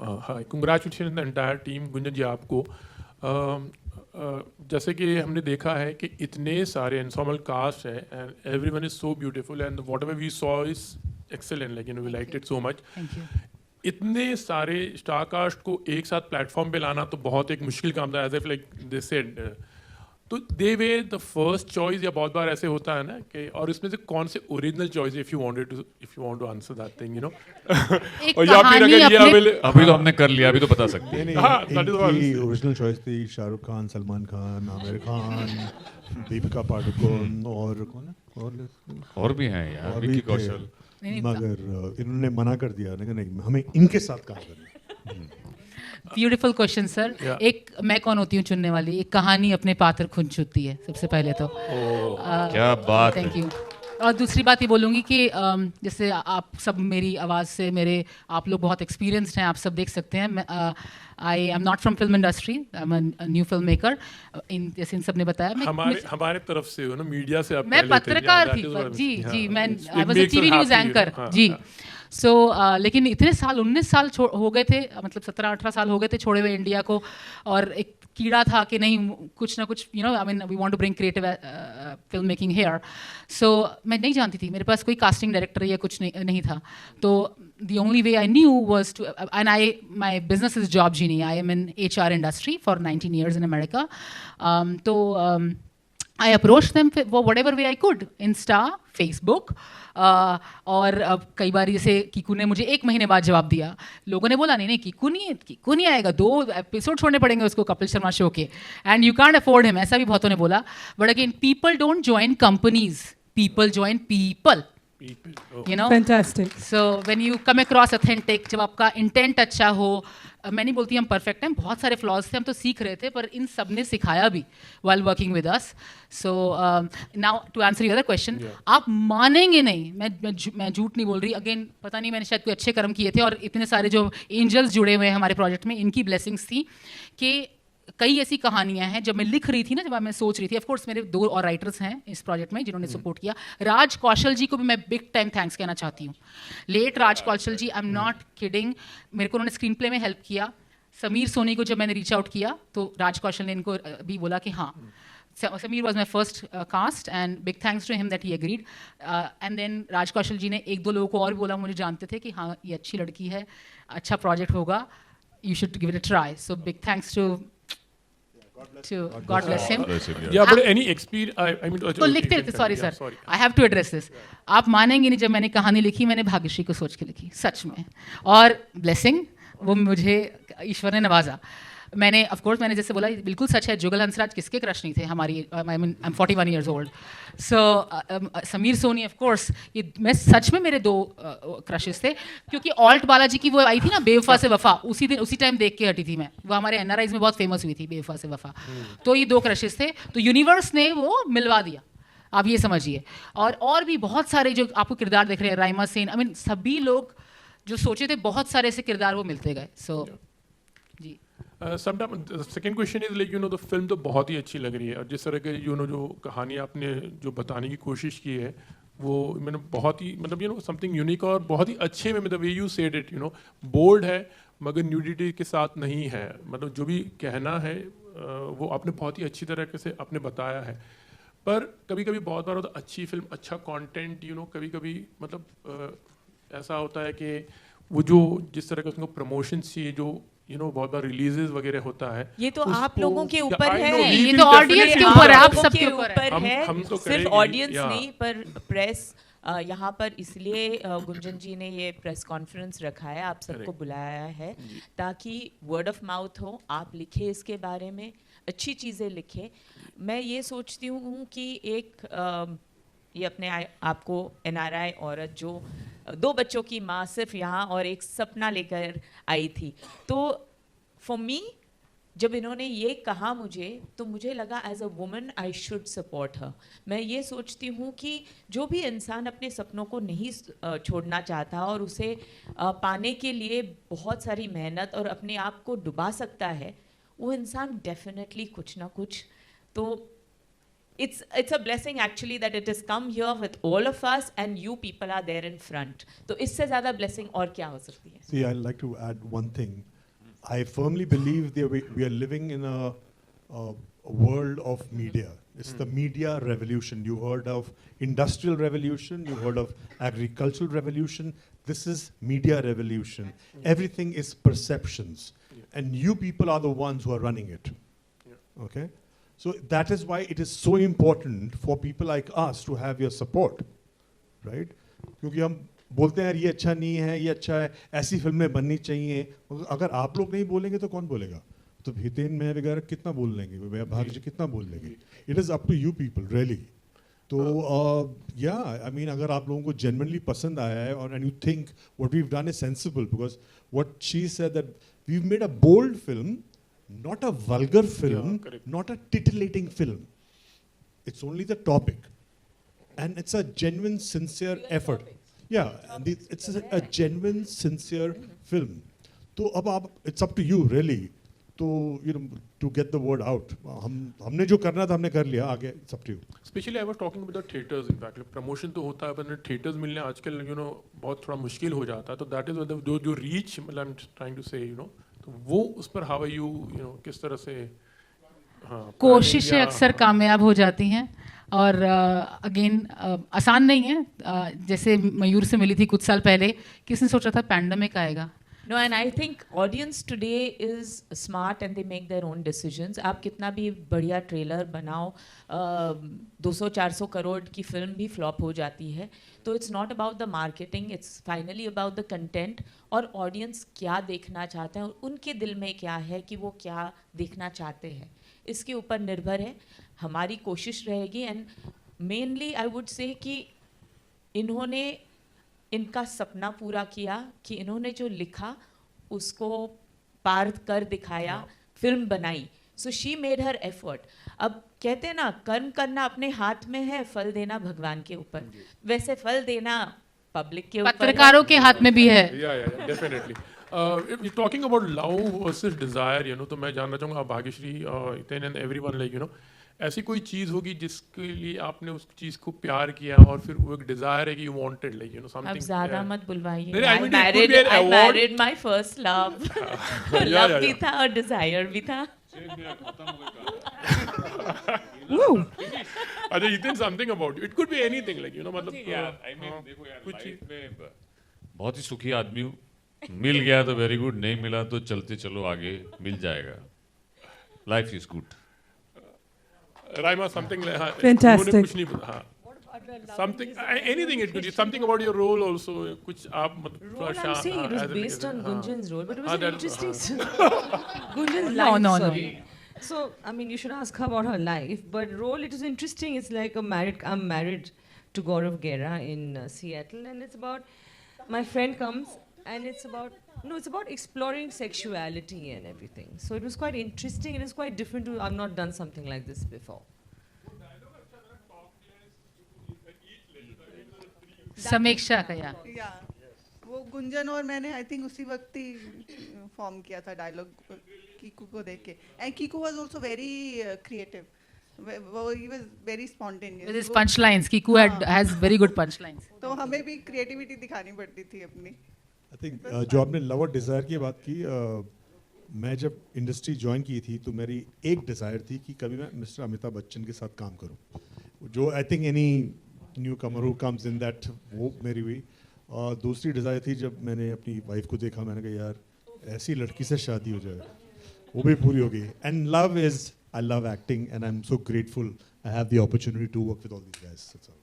Hi, congratulation the entire team. Gunjan ji आपको जैसे कि हमने देखा है कि इतने सारे एंसेम्बल कास्ट है and everyone is so beautiful and whatever we saw is excellent, like you know we liked it so much. Thank you. इतने सारे स्टार कास्ट को एक साथ प्लेटफॉर्म पे लाना तो बहुत एक मुश्किल काम था, as if like they said. तो they way the first choice, या बहुत बार ऐसे होता है ना कि, और इसमें से कौन से original choice if you want to answer that thing, you know. एक और या फिर कहानी अगर ये अपने अभी तो हमने कर लिया, अभी तो बता सकते हैं। नहीं हाँ, that is what I'm इनकी saying. ओरिजिनल चॉइस थी शाहरुख खान, सलमान खान, आमिर खान, दीपिका पादुकोण और कौन है और भी हैं यार, और भी विक्की थे। कौशल। नहीं, मगर इन्होंने मना कर दिया ना कि नहीं, हमें इनके साथ काम करना है। Beautiful question sir. Yeah. एक मैं कौन होती हूँ चुनने वाली, एक कहानी अपने पात्र खुद चुनती है सबसे पहले तो। क्या बात है। Thank you. और दूसरी बात ये बोलूँगी कि जैसे आप सब मेरी आवाज़ से आप लोग बहुत एक्सपीरियंस्ड हैं, आप सब देख सकते हैं। आई am not from film industry, I am a new film maker. जैसे इन सब ने बताया, हमारे तरफ से हो ना, मीडिया से आप मैं पहले थे। पत्रकार Yeah, थी। that is what I'm जी saying. जी, Yeah. मैं It I was a makes us TV news happy, you know. Anchor हाँ, जी। हाँ. सो लेकिन इतने साल 19 साल हो गए थे, मतलब 17-18 साल हो गए थे छोड़े हुए इंडिया को, और एक कीड़ा था कि नहीं कुछ ना कुछ, you know, I mean we want to bring creative film making here. So मैं नहीं जानती थी, मेरे पास कोई कास्टिंग डायरेक्टर या कुछ नहीं था। तो the only way I knew was to, and my business is Job Genie. I am in HR industry for 19 years in America. I approached them for whatever way I could, Insta, Facebook, और कई बार जैसे कीकू ने मुझे 1 महीने बाद जवाब दिया। लोगों ने बोला नहीं कीकू नहीं आएगा, 2 एपिसोड छोड़ने पड़ेंगे उसको कपिल शर्मा शो के, and you can't afford him, ऐसा भी बहुतों ने बोला। But again, people don't join companies, people join people, you know. Fantastic. So when you come across authentic, जब आपका इंटेंट अच्छा हो, मैं नहीं बोलती हम परफेक्ट हैं, बहुत सारे फ्लॉज थे, हम तो सीख रहे थे, पर इन सब ने सिखाया भी while working with us. So now to answer your other question, आप मानेंगे नहीं, मैं झूठ नहीं बोल रही। अगेन पता नहीं, मैंने शायद कोई अच्छे कर्म किए थे, और इतने सारे जो एंजल्स जुड़े हुए हैं हमारे प्रोजेक्ट में, इनकी ब्लेसिंग्स थी कि कई ऐसी कहानियां हैं जब मैं लिख रही थी ना, जब मैं सोच रही थी। ऑफ कोर्स मेरे 2 और राइटर्स हैं इस प्रोजेक्ट में जिन्होंने सपोर्ट किया। राज कौशल जी को भी मैं बिग टाइम थैंक्स कहना चाहती हूँ। Late Raj Kaushal ji, I am not kidding, मेरे को उन्होंने स्क्रीन प्ले में हेल्प किया। समीर सोनी को जब मैंने रीच आउट किया तो राज कौशल ने इनको भी बोला कि हाँ, Samir was my first cast and big thanks to him that he agreed. And then Raj Kaushal जी ने 1-2 लोगों को और भी बोला, मुझे जानते थे कि हाँ ये अच्छी लड़की है, अच्छा प्रोजेक्ट होगा, you should give it a try. So big thanks to God bless him. Yeah, but any experience, I mean, तो लिखते थे, sorry sir, I have to address this. आप मानेंगे नहीं, जब मैंने कहानी लिखी, मैंने भाग्यश्री को सोच के लिखी सच में, और ब्लेसिंग वो मुझे ईश्वर ने नवाजा। मैंने ऑफ कोर्स, मैंने जैसे बोला, बिल्कुल सच है, जुगल हंसराज किसके क्रश नहीं थे हमारी, I mean I am 41 years old. So Sameer Soni of course, ये मैं सच में, मेरे 2 क्रशेस थे, क्योंकि ऑल्ट बालाजी की वो आई थी ना, बेवफा से वफा, उसी टाइम देख के हटी थी मैं, वो हमारे एनआरआईज में बहुत फेमस हुई थी, बेवफा से वफा। तो ये 2 क्रशेस थे, तो यूनिवर्स ने वो मिलवा दिया, आप ये समझिए। और भी बहुत सारे जो आपको किरदार देख रहे हैं, राइमा सेन, आई मीन सभी लोग जो सोचे थे, बहुत सारे ऐसे किरदार वो मिलते गए। सो जी। Second question is like, you know, the film तो बहुत ही अच्छी लग रही है, और जिस तरह के यू नो जो कहानी आपने जो बताने की कोशिश की है, वो मैंने बहुत ही, मतलब यू नो, समथिंग यूनिक और बहुत ही अच्छे में, मतलब way you said it, you know, bold है मगर न्यूडिटी के साथ नहीं है, मतलब जो भी कहना है वो आपने बहुत ही अच्छी तरीके से आपने बताया है। पर कभी कभी बहुत बार होता है, अच्छी फिल्म, अच्छा कंटेंट, यू नो, कभी कभी मतलब ऐसा होता है कि वो जो जिस तरह का उसको प्रमोशन चाहिए, जो यू नो बहुत बार रिलीजेस वगैरह होता है, ये तो आप लोगों के ऊपर है, ये तो ऑडियंस के ऊपर है, आप सबके ऊपर है। हम तो सिर्फ ऑडियंस नहीं, पर प्रेस यहाँ पर इसलिए गुंजन जी ने ये प्रेस कॉन्फ्रेंस रखा है, आप सबको बुलाया है, ताकि वर्ड ऑफ माउथ हो, आप लिखे इसके बारे में, अच्छी चीज़ें लिखे। मैं ये सोचती हूँ कि एक ये अपने आपको NRI औरत जो 2 बच्चों की माँ सिर्फ यहाँ और एक सपना लेकर आई थी, तो फॉर मी जब इन्होंने ये कहा मुझे, तो मुझे लगा as a woman I should support her. मैं ये सोचती हूँ कि जो भी इंसान अपने सपनों को नहीं छोड़ना चाहता और उसे पाने के लिए बहुत सारी मेहनत और अपने आप को डुबा सकता है, वो इंसान डेफिनेटली कुछ ना कुछ तो it's a blessing actually that it has come here with all of us and you people are there in front. तो इससे ज़्यादा blessing और क्या हो सकती है? See, I'd like to add one thing. I firmly believe that we are living in a world of media. It's the media revolution. You heard of industrial revolution, you heard of agricultural revolution. This is media revolution. Everything is perceptions. And you people are the ones who are running it. Okay? So that is why it is so important for people like us to have your support, right? क्योंकि हम बोलते हैं यार ये अच्छा नहीं है, ये अच्छा है, ऐसी फिल्में बननी चाहिए. अगर आप लोग नहीं बोलेंगे तो कौन बोलेगा? तो हितेन मैं वगैरह कितना बोल लेंगे, भाग्य जी कितना बोल लेंगे? It is up to you people, really. तो yeah, I mean अगर आप लोगों को genuinely पसंद आया है और and you think what we've done is sensible, because what she said that we've made a bold film. Not a vulgar film, not a titillating film. It's only the topic. And it's a genuine, sincere effort. Yeah, and it's a genuine, sincere film. So it's up to you, really, to to get the word out. हमने जो करना था हमने कर लिया, आगे it's up to you. Especially I was talking about the theaters. In fact, promotion तो होता है, पर theaters मिलने आजकल बहुत थोड़ा मुश्किल हो जाता है. तो that is what जो reach, मतलब I'm trying to say, तो वो उस पर how are you, किस तरह से कोशिशें अक्सर कामयाब हो जाती हैं और अगेन आसान नहीं है. जैसे मयूर से मिली थी कुछ साल पहले, किसने सोचा था पैंडेमिक आएगा? No, and I think audience today is smart and they make their own decisions. आप कितना भी बढ़िया ट्रेलर बनाओ, 200-400 करोड़ की फिल्म भी फ्लॉप हो जाती है. तो it's not about the marketing, it's finally about the content और audience क्या देखना चाहते हैं और उनके दिल में क्या है कि वो क्या देखना चाहते हैं, इसके ऊपर निर्भर है. हमारी कोशिश रहेगी and mainly I would say कि इन्होंने इनका सपना पूरा किया कि इन्होंने जो लिखा उसको पार कर दिखाया, फिल्म बनाई. So she made her effort. अब कहते हैं ना कर्म करना अपने हाथ में है, फल देना भगवान के ऊपर. वैसे फल देना पब्लिक के ऊपर, पत्रकारों के हाथ में भी है. Yeah, definitely. Talking about love versus desire, तो मैं जानना चाहूँगा Bhagyashree, Hiten and everyone, like ऐसी कोई चीज़ होगी जिसके लिए आपने उस चीज़ को प्यार किया और फिर वो एक डिजायर है कि यू वांटेड, लाइक something. अब ज़्यादा मत बुलवाइए. I mean, it could be an I award. married my first love. Love भी yeah. था और डिजायर भी था. अच्छा, Hiten, something about you. It could be anything, like मतलब I mean, देखो यार, लाइफ में बहुत ही सुखी आदमी हूँ. मिल गया तो वेरी गुड, नहीं मिला तो चलते चलो आगे, मिल जाएगा. Life is good. Raima, something like Fantastic. कुछ नहीं हाँ. Something, anything it could be. Something about your role also. कुछ आप मतलब Role, I'm saying it was based on Gunjan's role, but it was an interesting Gunjan's No, life. no. Sorry. So I mean, you should ask her about her life. But role, it was interesting. It's like I'm married to Gaurav Gera in Seattle, and it's about my friend comes, and it's about exploring sexuality and everything. So it was quite interesting. It was quite different. I've not done something like this before. समीक्षा का या वो गुंजन और मैंने I think उसी वक्त ही form किया था डायलॉग कीकू को देख के. And Kiku was also very creative. he was very spontaneous. with his punchlines, Kiku has very good punchlines. तो हमें भी क्रिएटिविटी दिखानी पड़ती थी अपनी. आई थिंक जो आपने लव और डिज़ायर की बात की, मैं जब इंडस्ट्री ज्वाइन की थी तो मेरी एक डिज़ायर थी कि कभी मैं मिस्टर अमिताभ बच्चन के साथ काम करूं, जो I think any new Qamar who comes in that, वो मेरी हुई. दूसरी डिज़ायर थी जब मैंने अपनी वाइफ को देखा, मैंने कहा यार ऐसी लड़की से शादी हो जाए, वो भी पूरी हो गई. And love is, I love acting and I'm so grateful I have the opportunity to work with all these guys. That's all.